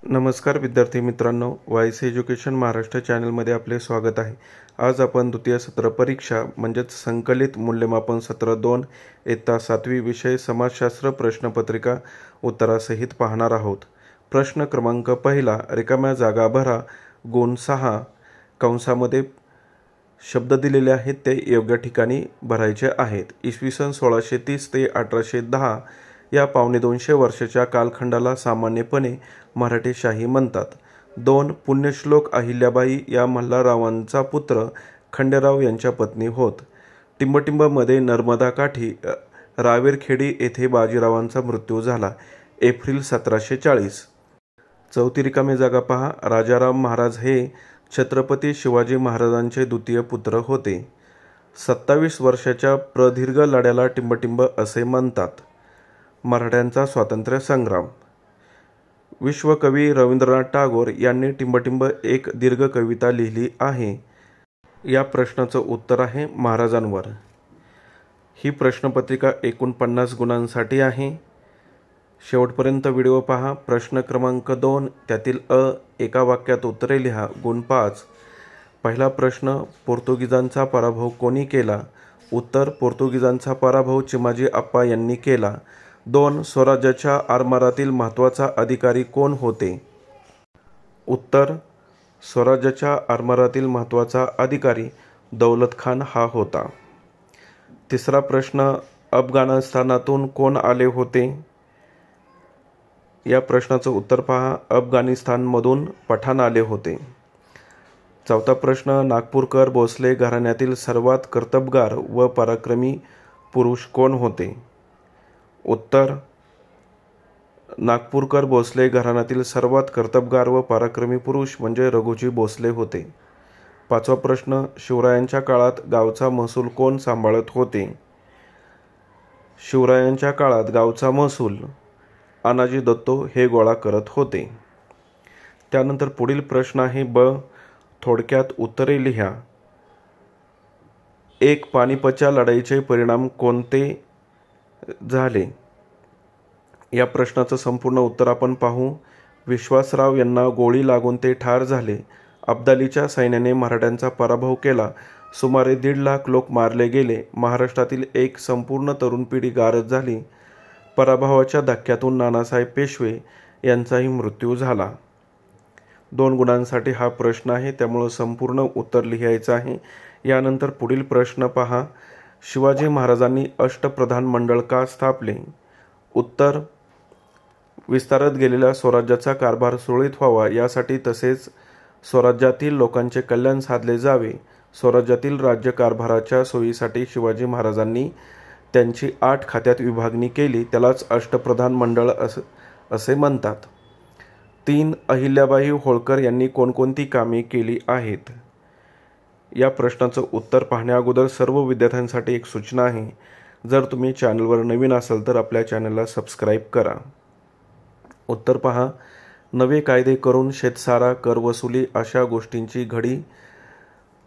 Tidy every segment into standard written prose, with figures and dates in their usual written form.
नमस्कार विद्यार्थी मित्रांनो, वायस एज्युकेशन महाराष्ट्र चॅनलमध्ये आपले स्वागत आहे। आज आपण द्वितीय सत्र परीक्षा म्हणजेच संकलित मूल्यमापन सत्र 2 इयत्ता 7वी विषय समाजशास्त्र प्रश्नपत्रिका उत्तरासहित पाहणार आहोत। प्रश्न क्रमांक पहिला, रिकाम्या जागा भरा, गुण 6 कंसामध्ये शब्द दिलेले आहेत ते योग्य ठिकाणी भरायचे आहेत। इसवी सन 1630 ते 1810 या 250 वर्षाच्या कालखंडाला सामान्यपणे मराठी शाही म्हणतात। 2 पुण्यश्लोक अहिल्याबाई या मल्हाररावांचा पुत्र खंडेराव यांच्या पत्नी होत। टिंबटिंबमध्ये नर्मदा काठी रावेरखेडी येथे बाजीरावांचा मृत्यू झाला एप्रिल 1740। चौथी रिकामी जागा पहा, राजाराम महाराज हे छत्रपती शिवाजी महाराजांचे द्वितीय पुत्र होते। 27 वर्षाच्या प्रदीर्घ लढ्याला टिंबटिंब असे म्हणतात। मराठ्यांचा स्वातंत्र्य संग्राम। विश्वकवी रवींद्रनाथ टागोर यांनी टिंबटिंब एक दीर्घ कविता लिहिली आहे। या प्रश्नाचं उत्तर आहे महाराजांवर। ही प्रश्नपत्रिका एकूण 50 गुणांसाठी आहे। शेवटपर्यंत व्हिडिओ पहा। प्रश्न क्रमांक 2, त्यातील एका वाक्यात उत्तरे लिहा, गुण 5। पहिला प्रश्न, पोर्तुगीजांचा पराभव कोणी केला? उत्तर, पोर्तुगीजांचा पराभव चिमाजी अप्पा यांनी केला। 2 स्वराज्याच्या आरमारातील महत्त्वाचा अधिकारी कोण होते? उत्तर, स्वराज्याच्या आरमारातील महत्त्वाचा अधिकारी दौलत खान हा होता। तिसरा प्रश्न, अफगाणिस्तानातून कोण आले होते? या प्रश्नाचं उत्तर पहा, अफगाणिस्तानमधून पठाण आले होते। चौथा प्रश्न, नागपूरकर भोसले घराण्यातील सर्वात कर्तबगार व पराक्रमी पुरुष कोण होते? उत्तर, नागपूरकर भोसले घराण्यातील सर्वात कर्तबगार व पराक्रमी पुरुष म्हणजे रघुजी भोसले होते। पाचवा प्रश्न, शिवरायांच्या काळात गावचा महसूल कोण सांभाळत होते? शिवरायांच्या काळात गावचा महसूल अनाजी दत्तो हे गोळा करत होते। त्यानंतर पुढील प्रश्न आहे ब, थोडक्यात उत्तरे लिहा। 1 पानिपतच्या लढाईचे परिणाम कोणते झाले? या प्रश्नाचं संपूर्ण उत्तर आपण पाहू। विश्वासराव यांना गोळी लागून ते ठार झाले। अब्दालीच्या सैन्याने मराठ्यांचा पराभव केला। सुमारे 1.5 लाख लोक मारले गेले। महाराष्ट्रातील एक संपूर्ण तरुण पिढी गारद झाली। पराभवाच्या धक्क्यातून नानासाहेब पेशवे यांचाही मृत्यू झाला। 2 गुणांसाठी हा प्रश्न आहे, त्यामुळे संपूर्ण उत्तर लिहायचं आहे। यानंतर पुढील प्रश्न पहा, शिवाजी महाराजांनी अष्टप्रधान मंडळ का स्थापले? उत्तर, विस्तारत गेलेल्या स्वराज्याचा कारभार सुरळीत व्हावा यासाठी, तसेच स्वराज्यातील लोकांचे कल्याण साधले जावे। स्वराज्यातील राज्यकारभाराच्या सोयीसाठी शिवाजी महाराजांनी त्यांची 8 खात्यात विभागणी केली, त्यालाच अष्टप्रधान मंडळ असे म्हणतात। 3 अहिल्याबाई होळकर यांनी कोणकोणती कामे केली आहेत? या प्रश्नाचं उत्तर पाहण्या अगोदर सर्व विद्यार्थ्यांसाठी एक सूचना आहे। जर तुम्ही चॅनलवर नवीन असाल तर आपल्या चॅनलला सबस्क्राईब करा। उत्तर पहा, नवे कायदे करून शेतसारा, कर वसुली अशा गोष्टींची घडी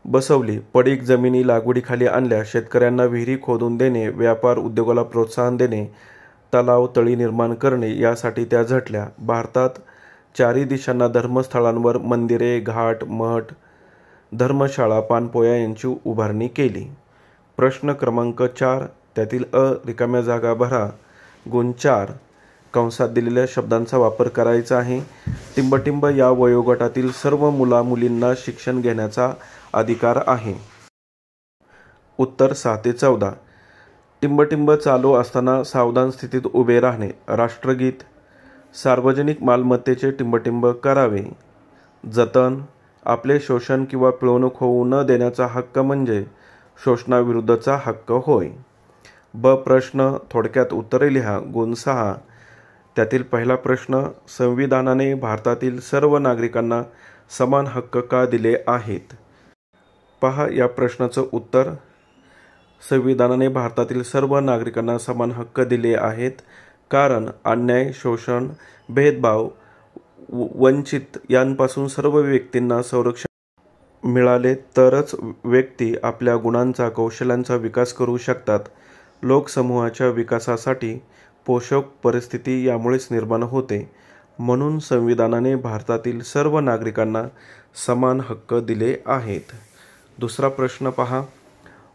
बसवली। पडीक जमिनी लागवडीखाली आणल्या। शेतकऱ्यांना विहिरी खोदून देणे, व्यापार उद्योगाला प्रोत्साहन देणे, तलाव तळी निर्माण करणे यासाठी त्या झटल्या। भारतात 4 दिशांना धर्मस्थळांवर मंदिरे, घाट, मठ, धर्मशाळा, पानपोया यांची उभारणी केली। प्रश्न क्रमांक 4, त्यातील रिकाम्या जागा भरा, गुण 4 कंसात दिलेल्या शब्दांचा वापर करायचा आहे। टिंबटिंब या वयोगटातील सर्व मुला-मुलींना शिक्षण घेण्याचा अधिकार आहे। उत्तर 6 ते 14। टिंबटिंब चालू असताना सावधान स्थितीत उभे राहणे। राष्ट्रगीत। सार्वजनिक मालमत्तेचे टिंबटिंब करावे। जतन। आपले शोषण किंवा पिळवणूक होऊ न देण्याचा हक्क म्हणजे शोषणाविरुद्धचा हक्क होय। ब प्रश्न, थोडक्यात उत्तरे लिहा, गुण 6। त्यातील पहिला प्रश्न, संविधानाने भारतातील सर्व नागरिकांना समान हक्क का दिले आहेत? पहा, या प्रश्नाचं उत्तर, संविधानाने भारतातील सर्व नागरिकांना समान हक्क दिले आहेत कारण अन्याय, शोषण, भेदभाव, वंचित यांपासून सर्व व्यक्तींना संरक्षण मिळाले तरच व्यक्ती आपल्या गुणांचा, कौशल्यांचा विकास करू शकतात। लोकसमूहाच्या विकासासाठी पोषक परिस्थिती यामुळेच निर्माण होते। म्हणून संविधानाने भारतातील सर्व नागरिकांना समान हक्क दिले आहेत. दुसरा प्रश्न पहा.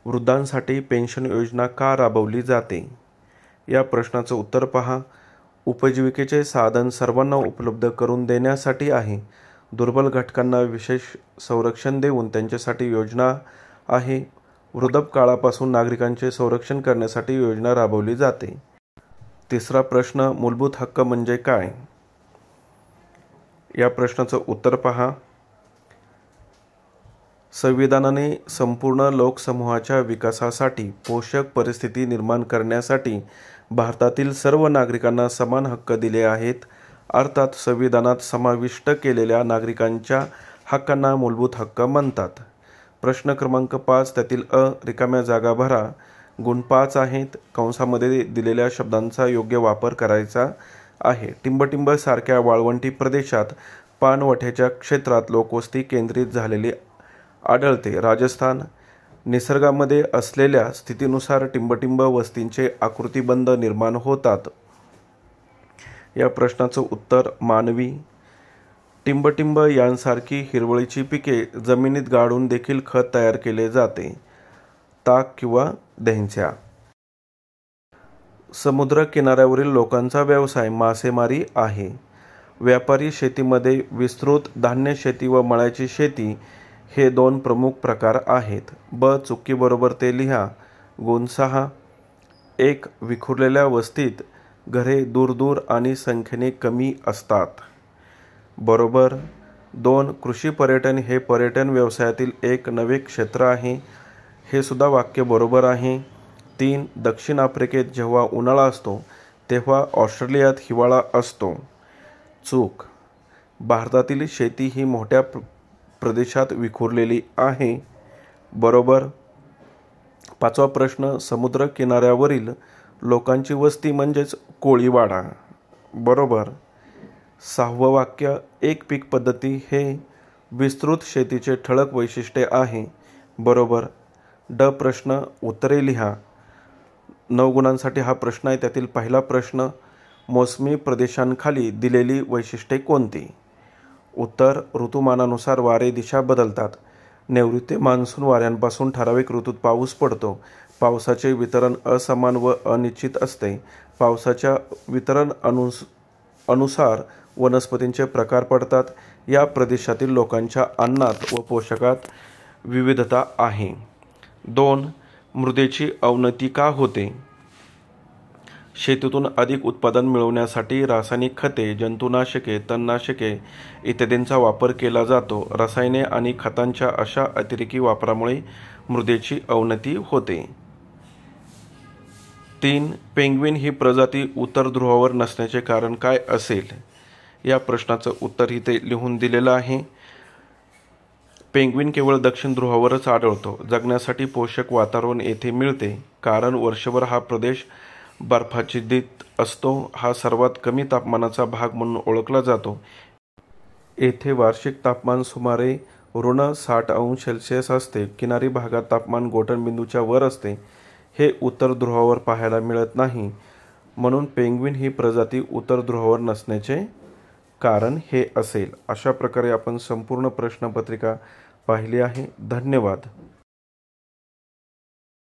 वृद्धांसाठी पेन्शन योजना का राबवली जाते? या प्रश्नाचं उत्तर पहा. उपजीविकेचे साधन सर्वांना उपलब्ध करून देण्यासाठी आहे. दुर्बल घटकांना विशेष संरक्षण देऊन त्यांच्यासाठी योजना आहे. वृद्धापकाळापासून नागरिकांचे संरक्षण करण्यासाठी योजना राबवली जाते. तिसरा प्रश्न. मूलभूत हक्क म्हणजे काय? या प्रश्नाचं उत्तर पहा. संविधानाने संपूर्ण लोकसमूहाच्या विकासासाठी पोषक परिस्थिती निर्माण करण्यासाठी भारतातील सर्व नागरिकांना समान हक्क दिले आहेत. अर्थात संविधानात समाविष्ट केलेल्या नागरिकांच्या हक्कांना मूलभूत हक्क म्हणतात. प्रश्न क्रमांक 5. त्यातील अ. रिकाम्या जागा भरा. गुण 5 आहेत. कंसामध्ये दिलेल्या शब्दांचा योग्य वापर करायचा आहे. टिंबटिंब सारख्या वाळवंटी प्रदेशात पाणवठ्याच्या क्षेत्रात लोकवस्ती केंद्रित झालेली आढळते. राजस्थान. निसर्गामध्ये असलेल्या स्थितीनुसार टिंबटिंब वस्तींचे आकृतिबंध निर्माण होतात. या प्रश्नाचं उत्तर मानवी. टिंबटिंब यांसारखी हिरवळीची पिके जमिनीत गाडून देखील खत तयार केले जाते. ताक किंवा दहिंच्या. समुद्र किनाऱ्यावरील लोकांचा व्यवसाय मासेमारी आहे. व्यापारी शेतीमध्ये विस्तृत धान्य शेती व मळ्याची शेती हे 2 प्रमुख प्रकार आहेत. ब. चुकी बरोबर ते लिहा. गुण 6. 1. विखुरलेल्या वस्तीत घरे दूर आणि संख्येने कमी असतात. बरोबर. 2. कृषी पर्यटन हे पर्यटन व्यवसायातील एक नवे क्षेत्र आहे. हे सुद्धा वाक्य बरोबर आहे. 3. दक्षिण आफ्रिकेत जेव्हा उन्हाळा असतो तेव्हा ऑस्ट्रेलियात हिवाळा असतो. चूक. भारतातील शेती ही मोठ्या प्रदेशात विखुरलेली आहे. बरोबर. 5वा प्रश्न. समुद्र किनाऱ्यावरील लोकांची वस्ती म्हणजेच कोळीवाडा. बरोबर. 6वं वाक्य. एक पीक पद्धती हे विस्तृत शेतीचे ठळक वैशिष्ट्य आहे. बरोबर. ड. प्रश्न. उत्तरे लिहा. 9 गुणांसाठी हा प्रश्न आहे. त्यातील पहिला प्रश्न. मोसमी प्रदेशांखाली दिलेली वैशिष्ट्ये कोणती? उत्तर. ऋतुमानानुसार वारे दिशा बदलतात. नैऋत्य मान्सून वाऱ्यांपासून ठराविक ऋतूत पाऊस पडतो. पावसाचे वितरण असमान व अनिश्चित असते. पावसाच्या वितरण अनुसार वनस्पतींचे प्रकार पडतात. या प्रदेशातील लोकांच्या अन्नात व पोषकात विविधता आहे. 2. मृदेची अवनती का होते? शेतीतून अधिक उत्पादन मिळवण्यासाठी रासायनिक खते, जंतुनाशके, तणनाशके इत्यादींचा वापर केला जातो. रसायने आणि खतांच्या अशा अतिरेकी वापरामुळे मृदेची अवनती होते. 3. पेंग्विन ही प्रजाती उत्तर ध्रुवावर नसण्याचे कारण काय असेल? या प्रश्नाचं उत्तर इथे लिहून दिलेलं आहे. पेंग्विन केवळ दक्षिण ध्रुवावरच आढळतो. जगण्यासाठी पोषक वातावरण येथे मिळते, कारण वर्षभर हा प्रदेश बर्फाच्छादित असतो. हा सर्वात कमी तापमानाचा भाग म्हणून ओळखला जातो. येथे वार्षिक तापमान सुमारे -60°C असते. किनारी भागात तापमान गोठणबिंदूच्या वर असते. हे उत्तर ध्रुवावर पाहायला मिळत नाही. म्हणून पेंग्विन ही प्रजाती उत्तर ध्रुवावर नसण्याचे कारण हे असेल. अशा प्रकारे आपण संपूर्ण प्रश्नपत्रिका पाहिली आहे. धन्यवाद.